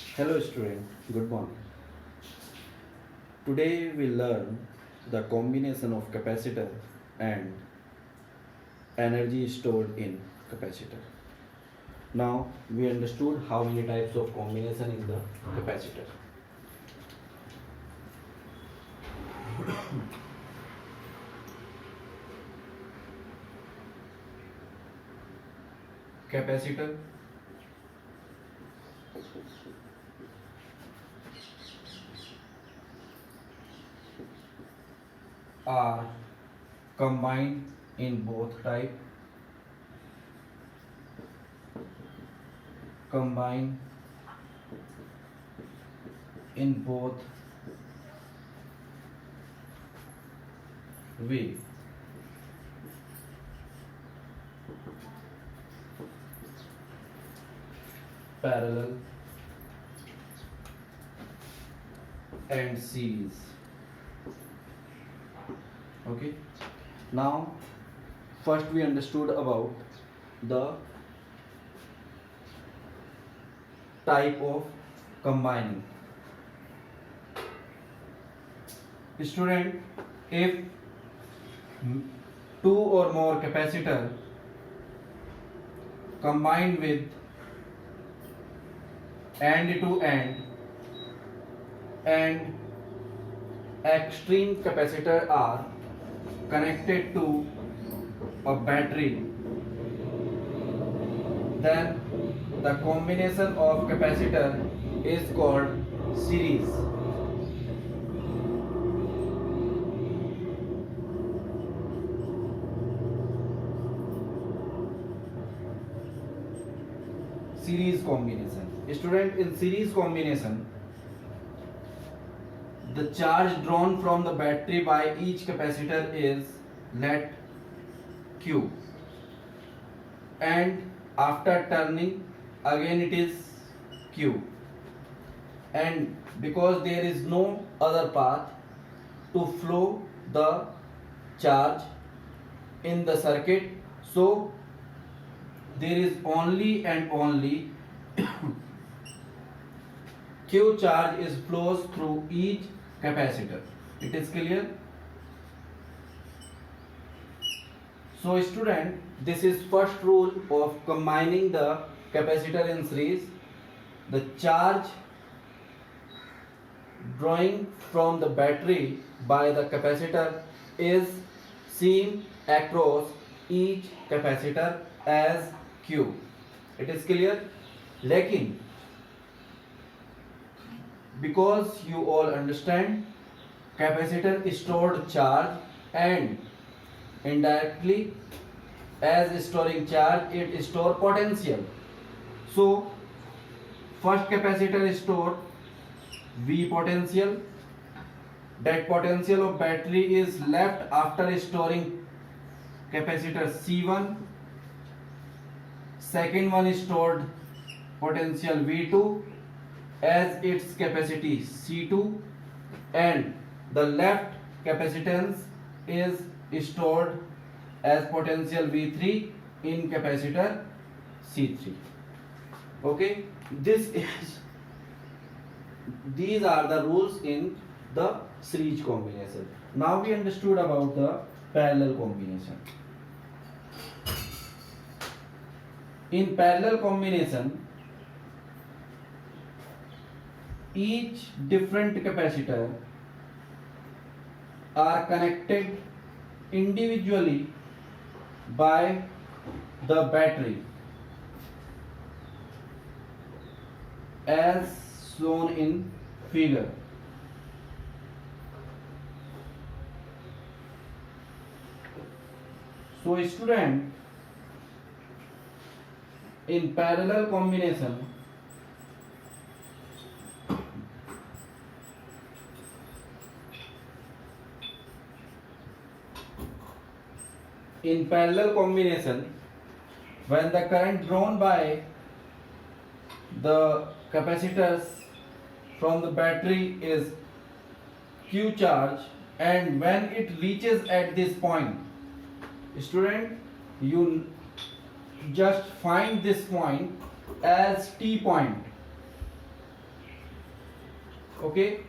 Hello student, good morning. Today we learn the combination of capacitor and energy stored in capacitor. Now we understood how many types of combination in the capacitor. Capacitor are combined in both type, combined in both way. Parallel and series. Okay, now first we understood about the type of combining. Student, if two or more capacitor combined with end to end and extreme capacitor are connected to a battery, then the combination of capacitor is called series. Series combination. Student, in series combination, the charge drawn from the battery by each capacitor is let Q, and after turning again it is Q, and because there is no other path to flow the charge in the circuit, so there is only and only Q charge is flows through each capacitor. It is clear? So student, this is first rule of combining the capacitor in series. The charge drawing from the battery by the capacitor is seen across each capacitor as Q. It is clear? Lekin, because you all understand capacitor stored charge, and indirectly as storing charge it store potential. So first capacitor stored V potential. That potential of battery is left after storing capacitor C1. Second one is stored potential V2 as its capacity C2, and the left capacitance is stored as potential V3 in capacitor C3. Okay, these are the rules in the series combination. Now we understood about the parallel combination. In parallel combination, each different capacitor are connected individually by the battery as shown in figure. So student, in parallel combination, when the current drawn by the capacitors from the battery is Q charge, and when it reaches at this point, student, you just find this point as T point. Okay,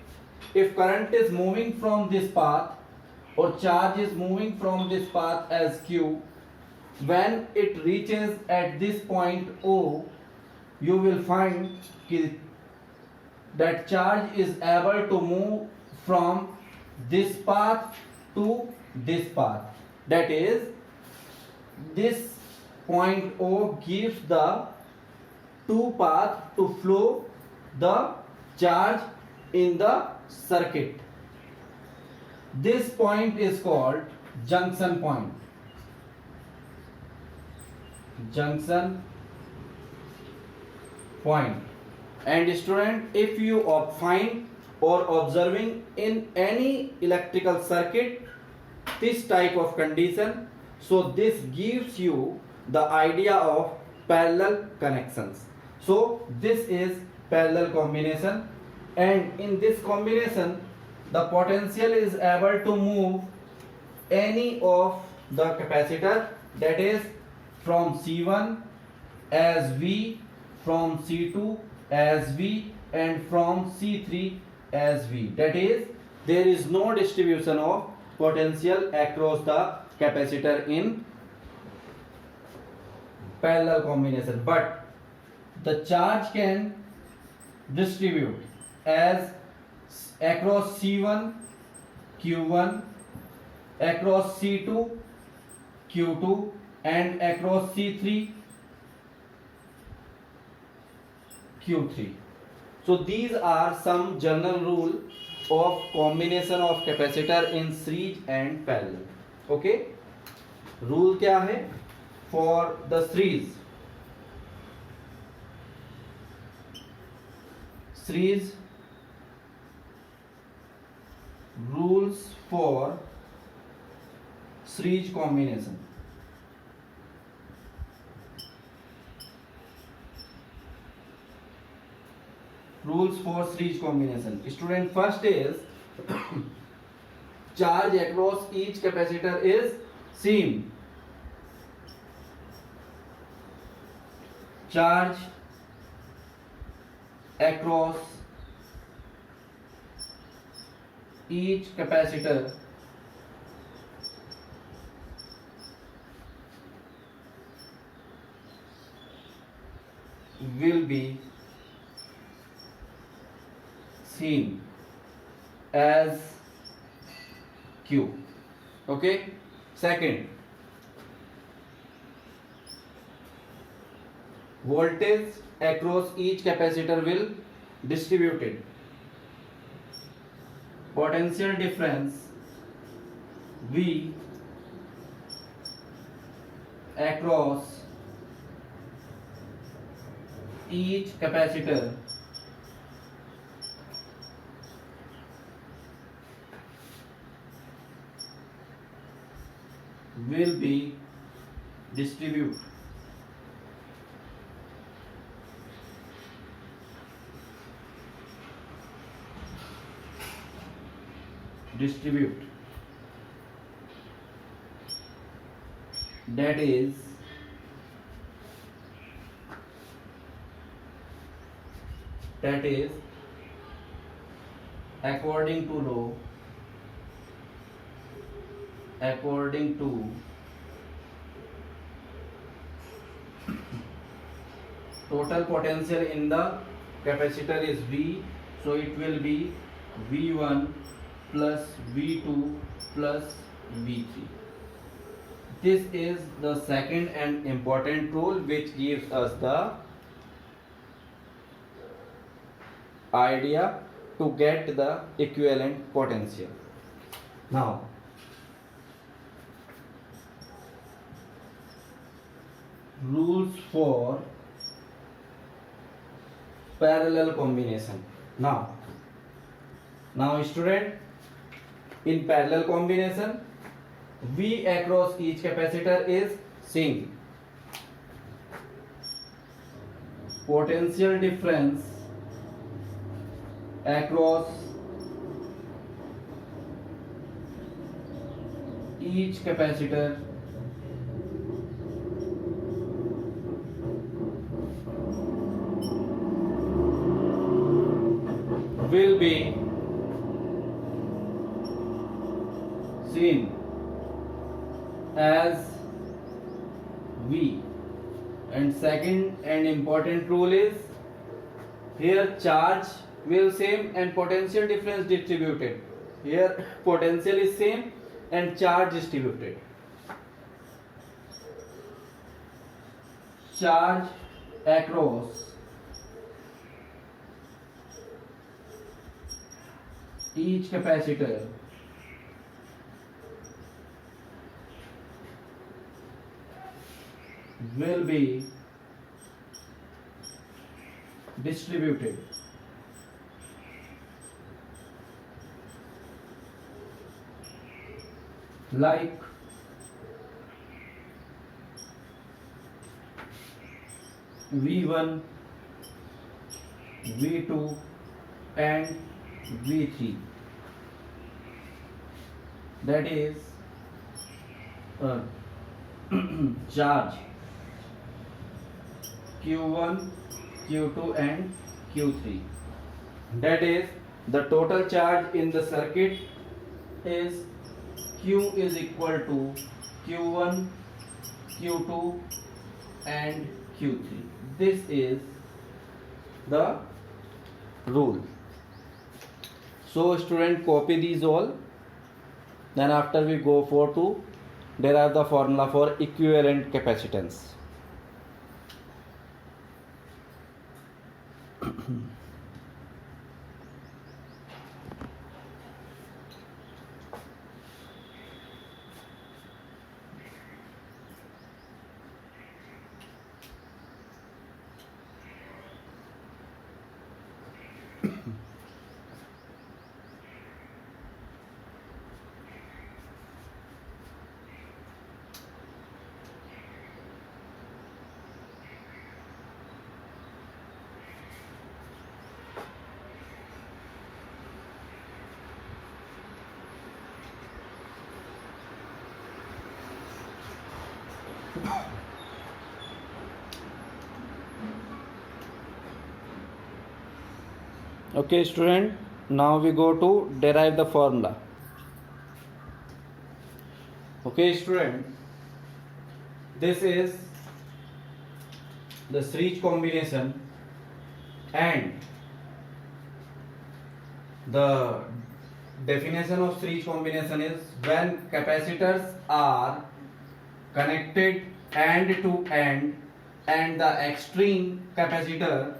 if current is moving from this path or charge is moving from this path as Q, when it reaches at this point O, you will find that charge is able to move from this path to this path. That is, this point O gives the two path to flow the charge in the circuit. This point is called junction point. Junction point. And student, if you find or observing in any electrical circuit this type of condition, so this gives you the idea of parallel connections. So this is parallel combination, and in this combination the potential is able to move any of the capacitor, that is from C1 as V, from C2 as V, and from C3 as V. That is, there is no distribution of potential across the capacitor in parallel combination, but the charge can distribute as across C1 Q1, across C2 Q2, and across C3 Q3. So these are some general rule of combination of capacitor in series and parallel. Okay, rule क्या है for the series? Series rules for series combination. Rules for series combination. Student, first is charge across each capacitor is same. Charge across each capacitor will be seen as Q. Okay. Second, voltage across each capacitor will distributed. Potential difference V across each capacitor will be distribute. That is, according to law, according to total potential in the capacitor is V, so it will be V1 plus V2 plus V3. This is the second and important rule which gives us the idea to get the equivalent potential. Now, rules for parallel combination. Now student, in parallel combination, V across each capacitor is same. Potential difference across each capacitor will be seen as V. And second and important rule is, here charge will same and potential difference distributed. Here potential is same and charge distributed. Charge across each capacitor will be distributed like V1, V2 and V3. That is charge Q1, Q2 and Q3. That is, the total charge in the circuit is Q is equal to Q1, Q2 and Q3. This is the rule. So student, copy these all. Then after we go for to derive the formula for equivalent capacitance. Okay student, now we go to derive the formula. Okay student, this is the series combination, and the definition of series combination is when capacitors are connected end to end and the extreme capacitor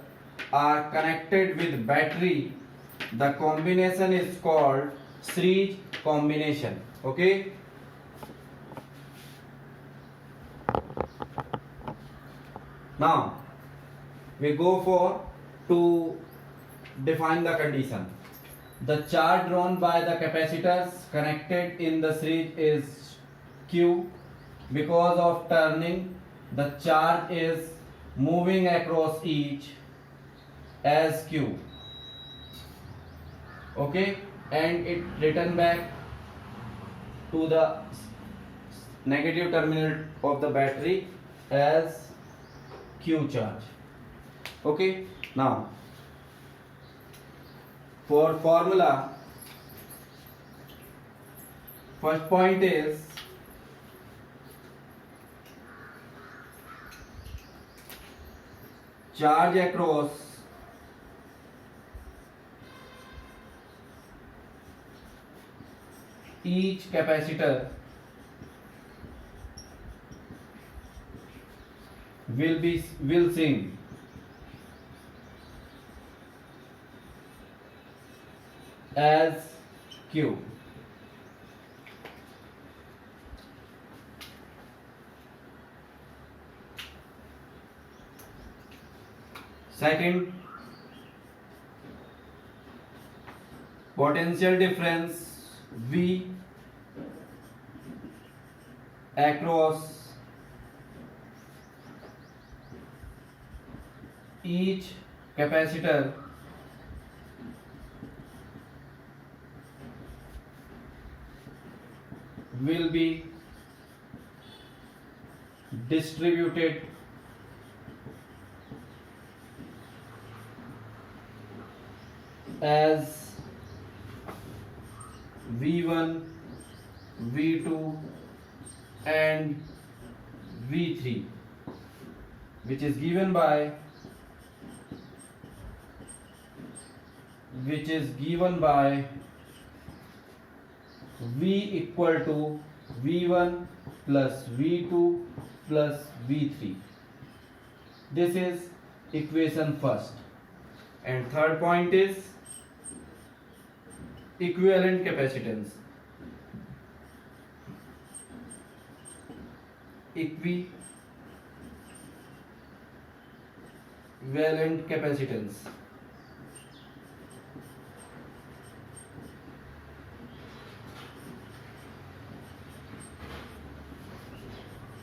are connected with battery, the combination is called series combination. Okay, now we go for to define the condition. The charge drawn by the capacitors connected in the series is Q. Because of turning, the charge is moving across each as Q. Okay, and it return back to the negative terminal of the battery as Q charge. Okay, now for formula, first point is charge across each capacitor will sing as Q. Second, potential difference V across each capacitor will be distributed as V1, V2 and V3, which is given by V equal to V1 plus V2 plus V3. This is equation first. And third point is equivalent capacitance. Equivalent capacitance.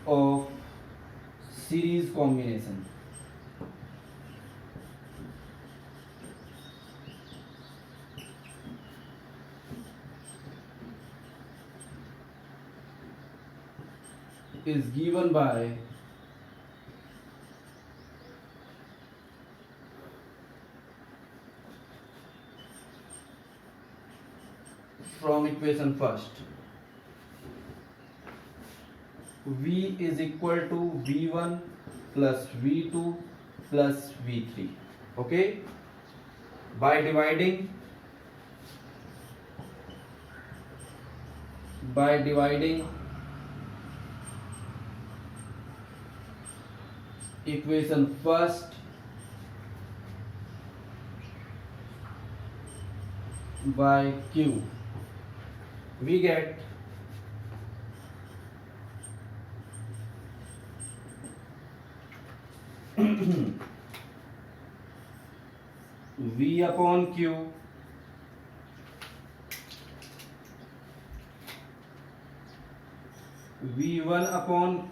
Of series combination. Is given by from equation first. V is equal to V1 plus V2 plus V3. Okay, by dividing equation first by Q, we get V upon Q V1 upon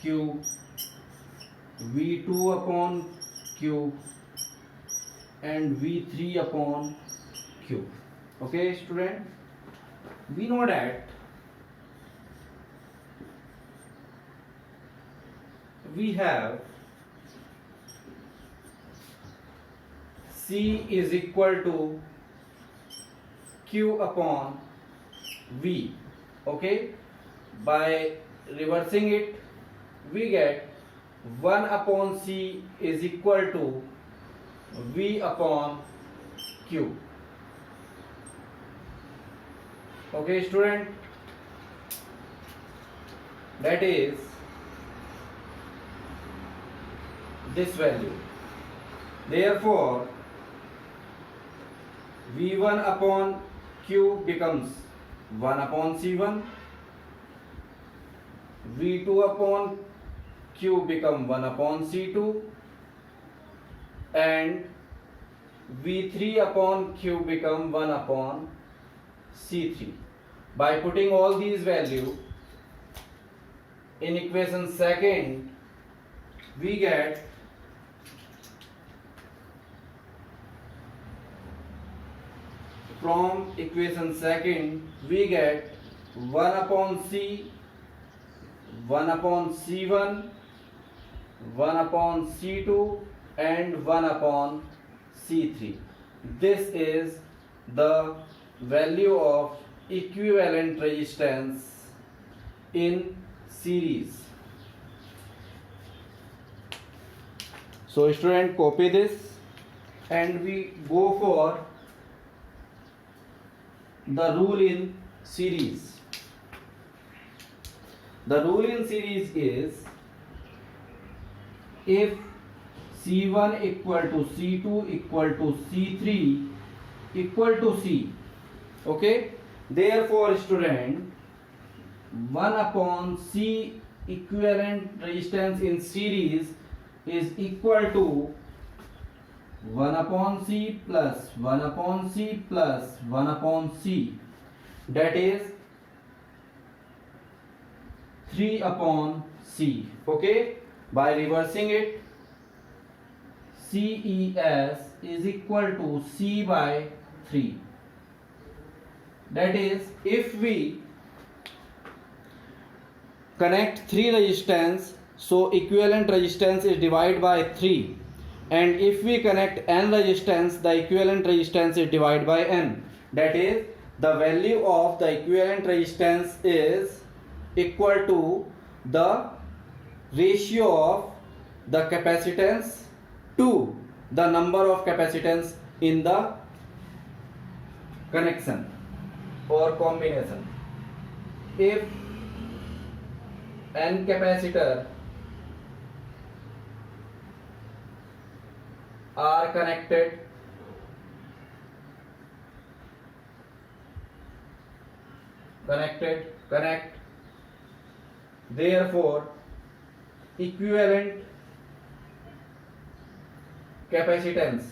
Q, V2 upon Q and V3 upon Q. Okay, student, we know that we have C is equal to Q upon V. Okay, by reversing it, we get 1 upon C is equal to V upon Q. Okay, student, that is this value. Therefore, V1 upon Q becomes 1 upon C1, V2 upon Q become 1 upon C2 and V3 upon Q become 1 upon C3. By putting all these values in equation second, we get from equation second we get 1 upon C, 1 upon C1, 1 upon C2 and 1 upon C3. This is the value of equivalent resistance in series. So student, copy this and we go for the rule in series. The rule in series is if C1 equal to C2 equal to C3 equal to C. Okay, therefore student, 1 upon C equivalent resistance in series is equal to 1 upon C plus 1 upon C plus 1 upon C, that is 3 upon C. Okay, by reversing it, CES is equal to C by 3. That is, if we connect 3 resistance, so equivalent resistance is divided by 3. and if we connect n resistance, the equivalent resistance is divided by n. That is, the value of the equivalent resistance is equal to the ratio of the capacitance to the number of capacitance in the connection or combination. If n capacitor are connect, therefore equivalent capacitance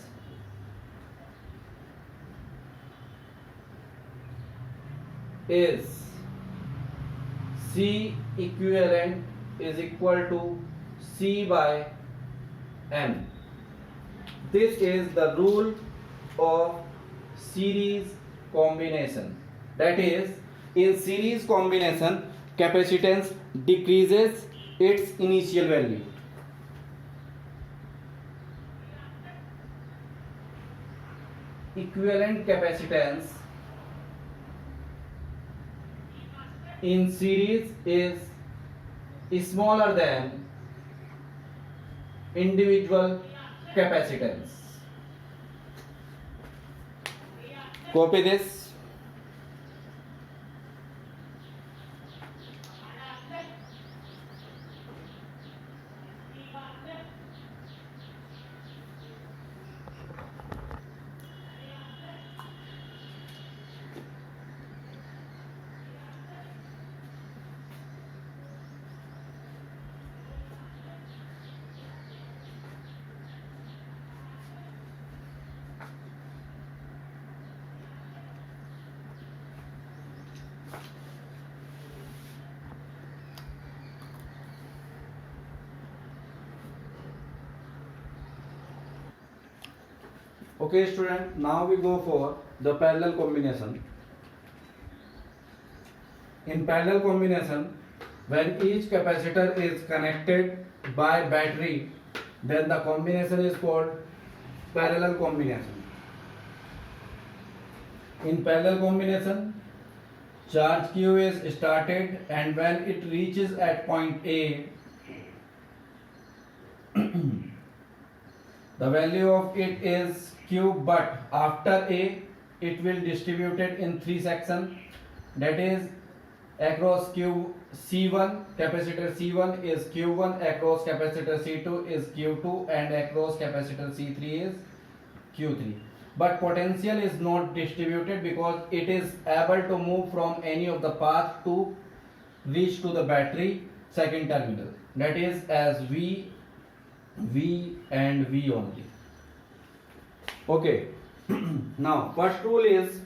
is C equivalent is equal to C by N. This is the rule of series combination. That is, in series combination, capacitance decreases its initial value. Equivalent capacitance in series is smaller than individual capacitance. Copy this. Okay student, now we go for the parallel combination. In parallel combination, when each capacitor is connected by battery, then the combination is called parallel combination. In parallel combination, charge Q is started, and when it reaches at point A, the value of it is Q, but after A it will distributed in three sections. That is, across Q C1, capacitor C1 is Q1, across capacitor C2 is Q2, and across capacitor C3 is Q3. But potential is not distributed because it is able to move from any of the path to reach to the battery second terminal. That is as V, and V only. Okay. Now first rule is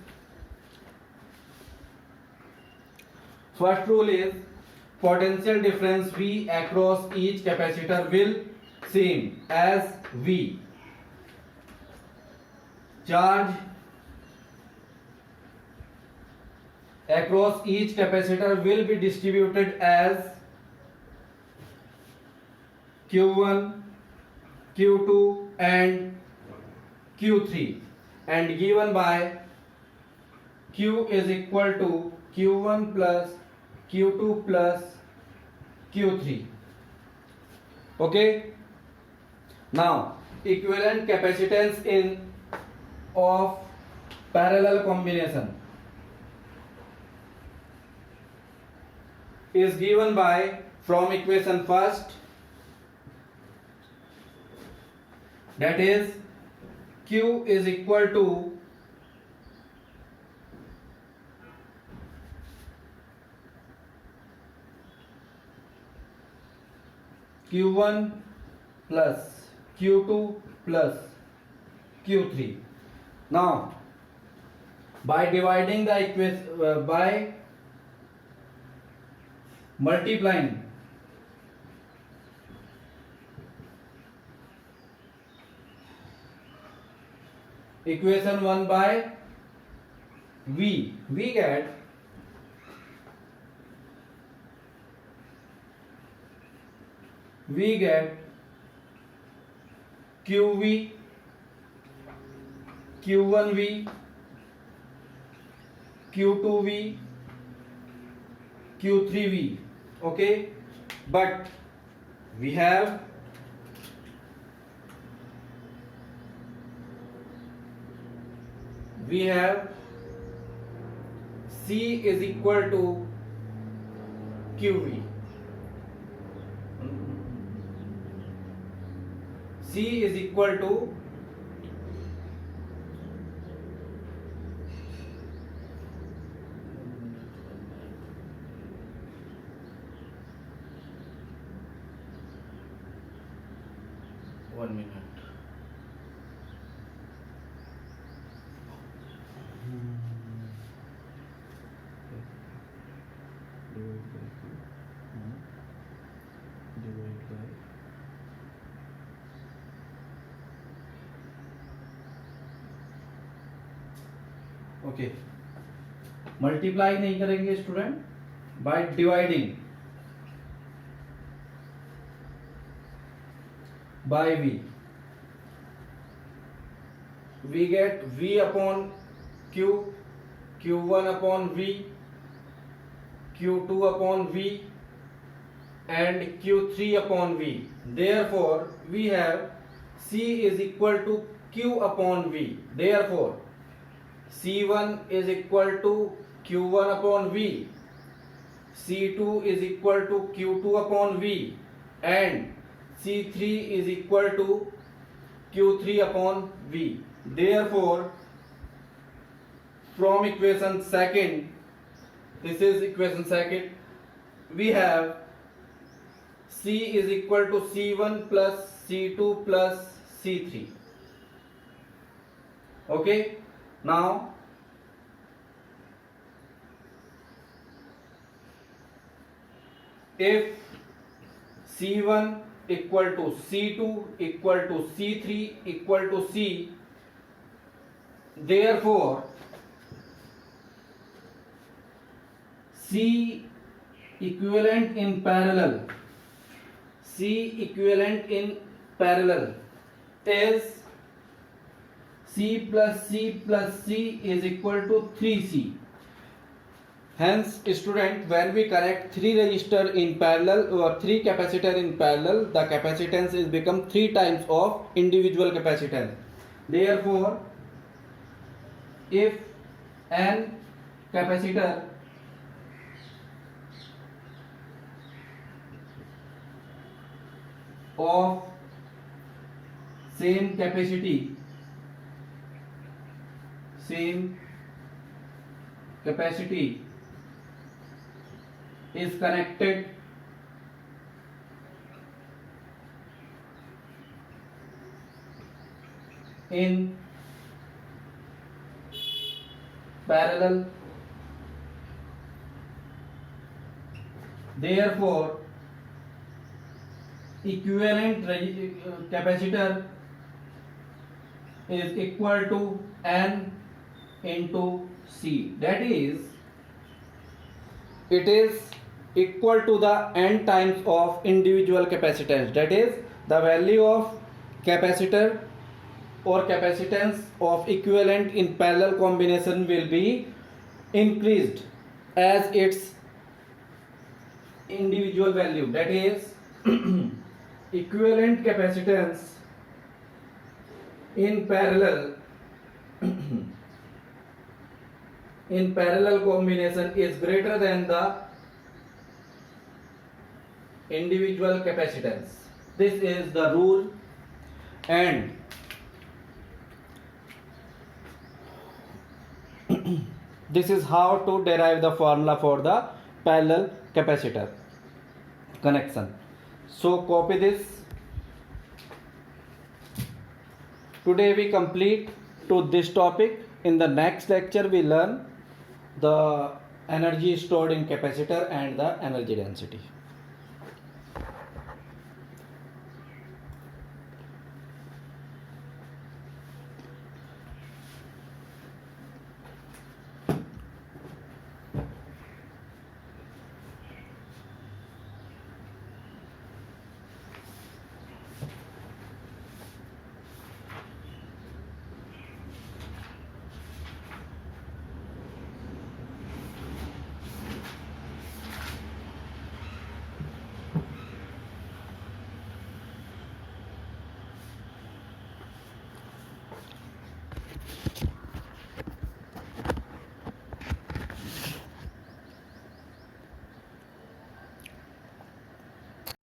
potential difference V across each capacitor will same as V. Charge across each capacitor will be distributed as Q1, Q2 and Q3, and given by Q is equal to Q1 plus Q2 plus Q3. Okay. Now equivalent capacitance in of parallel combination is given by, from equation first, that is Q is equal to Q1 plus Q2 plus Q3. Now by dividing the equation by multiplying equation 1 by V, we get QV, Q1V, Q2V, Q3V. Okay, but we have C is equal to QV. C is equal to one minute. Divide by okay, multiply नहीं करेंगे student, by dividing by v, we get v upon q, q1 upon v, q2 upon v and q3 upon v. Therefore we have c is equal to q upon v. Therefore C1 is equal to Q1 upon V, C2 is equal to Q2 upon V and C3 is equal to Q3 upon V. Therefore from equation second, this is equation second, we have C is equal to C1 plus C2 plus C3. Okay, now if C1 equal to C2 equal to C3 equal to C, therefore C equivalent in parallel, C equivalent in parallel is C plus C plus C is equal to 3C. Hence student, when we connect 3 resistor in parallel or 3 capacitor in parallel, the capacitance is become 3 times of individual capacitance. Therefore if an capacitor of same capacity is connected in parallel, therefore equivalent capacitor is equal to N into C. That is, it is equal to the N times of individual capacitance. That is, the value of capacitor or capacitance of equivalent in parallel combination will be increased as its individual value. That is, equivalent capacitance in parallel combination is greater than the individual capacitance. This is the rule, and this is how to derive the formula for the parallel capacitor connection. So copy this. Today we complete to this topic. In the next lecture we learn the energy stored in capacitor and the energy density.